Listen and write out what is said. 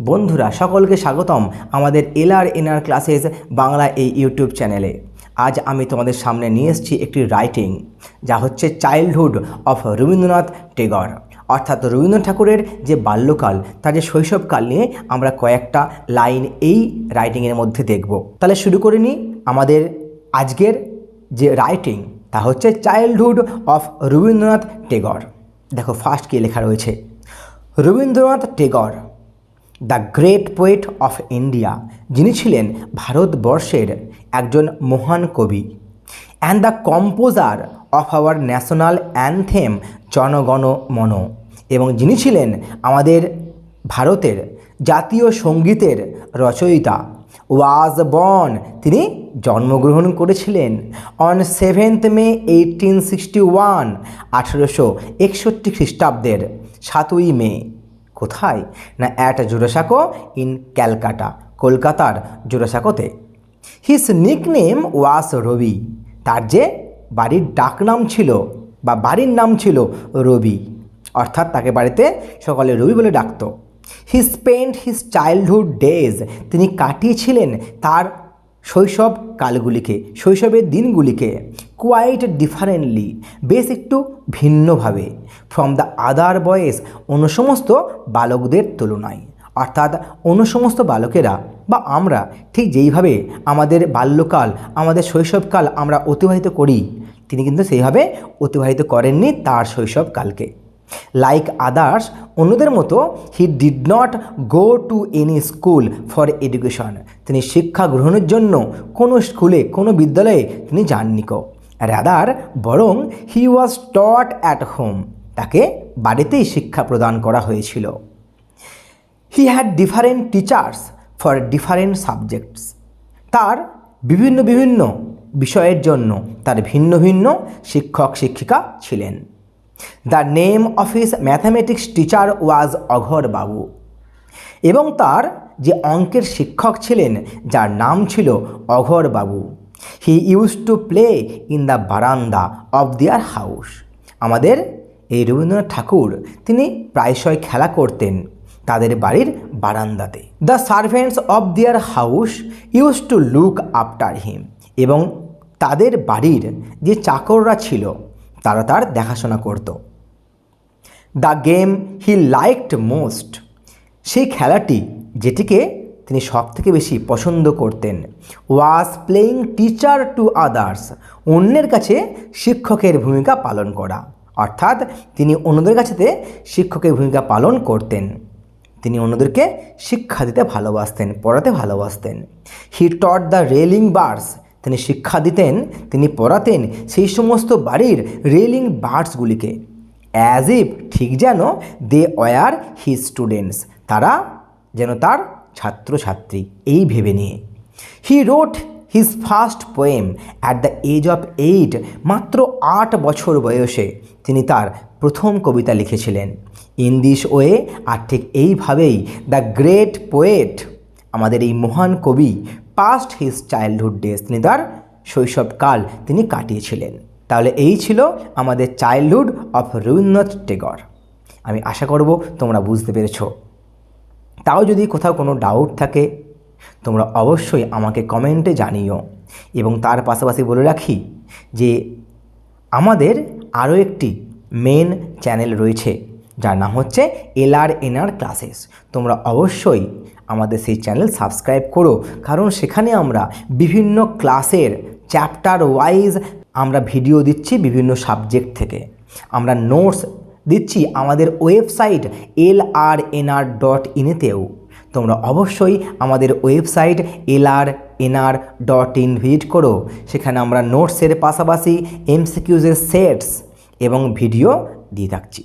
বন্ধুরা সকলকে স্বাগতম আমাদের এলআর ক্লাসেস বাংলা এই ইউটিউব চ্যানেলে। আজ আমি তোমাদের সামনে নিয়ে এসেছি একটি রাইটিং, যা হচ্ছে চাইল্ডহুড অফ রবীন্দ্রনাথ টেগর, অর্থাৎ রবীন্দ্রনাথ ঠাকুরের যে বাল্যকাল, তার যে শৈশবকাল নিয়ে আমরা কয়েকটা লাইন এই রাইটিংয়ের মধ্যে দেখব। তাহলে শুরু করে নিই আমাদের আজকের যে রাইটিং, তা হচ্ছে চাইল্ডহুড অফ রবীন্দ্রনাথ টেগর। দেখো ফার্স্ট কী লেখা রয়েছে। Rabindranath Tagore, the great poet of India, যিনি ছিলেন ভারতবর্ষের একজন মহান কবি, and the composer of our national anthem জনগণ মন, এবং যিনি ছিলেন আমাদের ভারতের জাতীয় সঙ্গীতের রচয়িতা। ওয়াজ বর্ন, তিনি জন্মগ্রহণ করেছিলেন অন 7 মে 1861, 1861 খ্রিস্টাব্দের 7ই মে। কোথায় না, অ্যাট জোড়াসাঁকো ইন ক্যালকাটা, কলকাতার জোড়াসাঁকোতে। হিজ নিকনেম ওয়াজ রবি, তার যে বাড়ির ডাকনাম ছিল বা বাড়ির নাম ছিল রবি, অর্থাৎ তাকে বাড়িতে সকলে রবি বলে ডাকত। He spent his childhood days, তিনি কাটিয়েছিলেন তার শৈশব কালগুলিকে, শৈশবের দিনগুলিকে কোয়াইট ডিফারেন্টলি, বেশ একটু ভিন্নভাবে, ফ্রম দ্য আদার বয়েজ, অন্য সমস্ত বালকদের তুলনায়। অর্থাৎ অন্য সমস্ত বালকেরা বা আমরা ঠিক যেইভাবে আমাদের বাল্যকাল, আমাদের শৈশবকাল আমরা অতিবাহিত করি, তিনি কিন্তু সেইভাবে অতিবাহিত করেননি তার শৈশবকালকে। লাইক আদার্স, অন্যদের মতো, he did not go to any school for education, তিনি শিক্ষা গ্রহণের জন্য কোনো স্কুলে, কোনো বিদ্যালয়ে তিনি যাননি কো। রাদার, বরং হি ওয়াজ টট অ্যাট হোম, তাকে বাড়িতেই শিক্ষা প্রদান করা হয়েছিল। He had different teachers for different subjects, তার বিভিন্ন বিভিন্ন বিষয়ের জন্য তার ভিন্ন ভিন্ন শিক্ষক শিক্ষিকা ছিলেন। The name of his mathematics teacher was Aghor babu, এবং তার যে অঙ্কের শিক্ষক ছিলেন, যার নাম ছিল অঘর বাবু। He use to play in the বারান্দা অফ দেয়ার হাউস, আমাদের এই রবীন্দ্রনাথ ঠাকুর তিনি প্রায়শই খেলা করতেন তাদের বাড়ির বারান্দাতে। The servants of their house use to look after him, এবং তাদের বাড়ির যে চাকররা ছিল তারা তার দেখাশোনা করত। The game he liked most, সেই খেলাটি যেটিকে তিনি সব থেকে বেশি পছন্দ করতেন, was playing teacher to others, অন্যের কাছে শিক্ষকের ভূমিকা পালন করা। অর্থাৎ তিনি অন্যদের কাছেতে শিক্ষকের ভূমিকা পালন করতেন, তিনি অন্যদেরকে শিক্ষা দিতে ভালোবাসতেন, পড়াতে ভালোবাসতেন। হি টট দ্য রেলিং বার্ডস, তিনি শিক্ষা দিতেন, তিনি পড়াতেন সেই সমস্ত বাড়ির রেলিং বার্ডসগুলিকে। অ্যাজ ইফ, ঠিক যেন, দে ওয়ার হিজ স্টুডেন্টস, তারা যেন তার ছাত্রছাত্রী, এই ভেবে নিয়ে। He wrote his first poem at the age of 8, মাত্র 8 বছর বয়সে তিনি তার প্রথম কবিতা লিখেছিলেন। ইন দিস ওয়ে, আর ঠিক এইভাবেই দ্য গ্রেট পোয়েট, আমাদের এই মহান কবি, পাস্ট হিজ চাইল্ডহুড ডেজ, তিনি তার শৈশবকাল তিনি কাটিয়েছিলেন। তাহলে এই ছিল আমাদের চাইল্ডহুড অফ রবীন্দ্রনাথ টেগর। আমি আশা করব তোমরা বুঝতে পেরেছ। তাও যদি কোথাও কোনো ডাউট থাকে তোমরা অবশ্যই আমাকে কমেন্টে জানিও। এবং তার পাশাপাশি বলে রাখি যে আমাদের আরও একটি মেন চ্যানেল রয়েছে, যার নাম হচ্ছে এলআর ক্লাসেস। তোমরা অবশ্যই আমাদের সেই চ্যানেল সাবস্ক্রাইব করো, কারণ সেখানে আমরা বিভিন্ন ক্লাসের চ্যাপ্টার ওয়াইজ আমরা ভিডিও দিচ্ছি, বিভিন্ন সাবজেক্ট থেকে আমরা নোটস দিচ্ছি আমাদের ওয়েবসাইট lrnr.in-তেও। তোমরা অবশ্যই আমাদের ওয়েবসাইট lrnr.in ভিজিট করো, সেখানে আমরা নোটসের পাশাপাশি এমসিকিউজের সেটস এবং ভিডিও দিয়ে থাকছি।